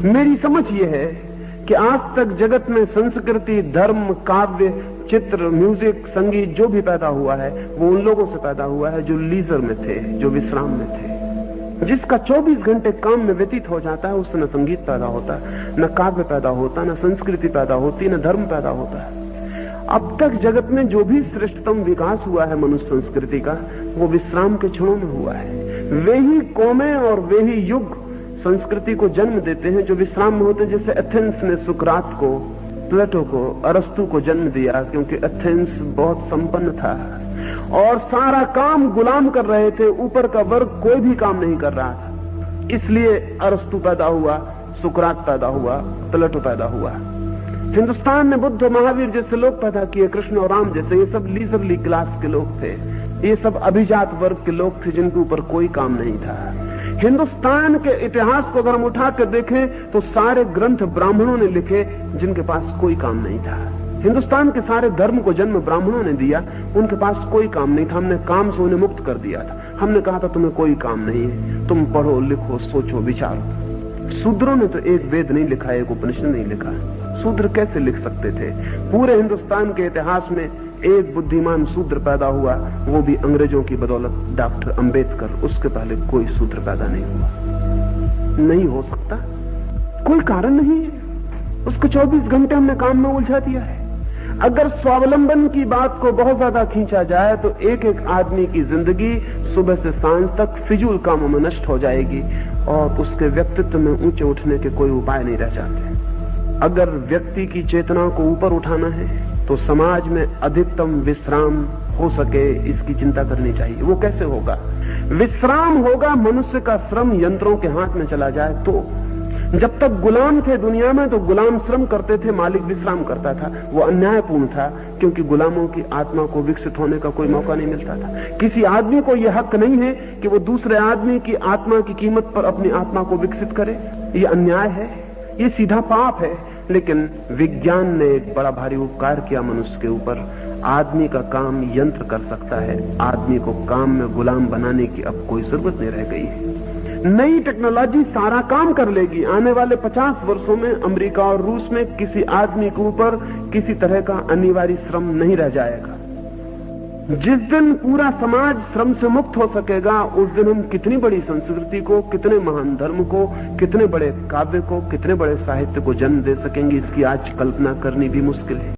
मेरी समझ ये है कि आज तक जगत में संस्कृति, धर्म, काव्य, चित्र, म्यूजिक, संगीत जो भी पैदा हुआ है वो उन लोगों से पैदा हुआ है जो लीजर में थे, जो विश्राम में थे। जिसका 24 घंटे काम में व्यतीत हो जाता है उससे न संगीत पैदा होता, न काव्य पैदा होता, न संस्कृति पैदा होती, न धर्म पैदा होता है। अब तक जगत में जो भी श्रेष्ठतम विकास हुआ है मनुष्य संस्कृति का, वो विश्राम के क्षणों में हुआ है। वे ही कौमें और वे ही युग संस्कृति को जन्म देते हैं जो विश्राम में होते हैं। जैसे एथेंस ने सुकरात को, प्लेटो को, अरस्तु को जन्म दिया, क्योंकि एथेंस बहुत संपन्न था और सारा काम गुलाम कर रहे थे, ऊपर का वर्ग कोई भी काम नहीं कर रहा था। इसलिए अरस्तु पैदा हुआ, सुकरात पैदा हुआ, प्लेटो पैदा हुआ। हिंदुस्तान ने बुद्ध, महावीर जैसे लोग पैदा किए, कृष्ण और राम जैसे। ये सब लीजरली क्लास के लोग थे, ये सब अभिजात वर्ग के लोग थे जिनके ऊपर कोई काम नहीं था। हिंदुस्तान के इतिहास को अगर हम उठा कर देखें तो सारे ग्रंथ ब्राह्मणों ने लिखे जिनके पास कोई काम नहीं था। हिंदुस्तान के सारे धर्म को जन्म ब्राह्मणों ने दिया, उनके पास कोई काम नहीं था। हमने काम से उन्हें मुक्त कर दिया था। हमने कहा था तुम्हें कोई काम नहीं है, तुम पढ़ो, लिखो, सोचो, विचारो। शूद्रों ने तो एक वेद नहीं लिखा, एक उपनिषद नहीं लिखा। शूद्र कैसे लिख सकते थे? पूरे हिंदुस्तान के इतिहास में एक बुद्धिमान शूद्र पैदा हुआ, वो भी अंग्रेजों की बदौलत, डॉक्टर अंबेडकर। उसके पहले कोई शूद्र पैदा नहीं हुआ। नहीं हो सकता, कोई कारण नहीं है। उसको 24 घंटे हमने काम में उलझा दिया है। अगर स्वावलंबन की बात को बहुत ज्यादा खींचा जाए तो एक एक आदमी की जिंदगी सुबह से सांझ तक फिजूल कामों में नष्ट हो जाएगी और उसके व्यक्तित्व में ऊंचे उठने के कोई उपाय नहीं रह जाते। अगर व्यक्ति की चेतना को ऊपर उठाना है तो समाज में अधिकतम विश्राम हो सके, इसकी चिंता करनी चाहिए। वो कैसे होगा? विश्राम होगा मनुष्य का श्रम यंत्रों के हाथ में चला जाए तो। जब तक गुलाम थे दुनिया में तो गुलाम श्रम करते थे, मालिक विश्राम करता था। वो अन्यायपूर्ण था क्योंकि गुलामों की आत्मा को विकसित होने का कोई मौका नहीं मिलता था। किसी आदमी को यह हक नहीं है कि वो दूसरे आदमी की आत्मा की कीमत पर अपनी आत्मा को विकसित करे। ये अन्याय है, ये सीधा पाप है। लेकिन विज्ञान ने एक बड़ा भारी उपकार किया मनुष्य के ऊपर। आदमी का काम यंत्र कर सकता है, आदमी को काम में गुलाम बनाने की अब कोई जरूरत नहीं रह गई है। नई टेक्नोलॉजी सारा काम कर लेगी। आने वाले 50 वर्षों में अमेरिका और रूस में किसी आदमी के ऊपर किसी तरह का अनिवार्य श्रम नहीं रह जाएगा। जिस दिन पूरा समाज श्रम से मुक्त हो सकेगा, उस दिन हम कितनी बड़ी संस्कृति को, कितने महान धर्म को, कितने बड़े काव्य को, कितने बड़े साहित्य को जन्म दे सकेंगे, इसकी आज कल्पना करनी भी मुश्किल है।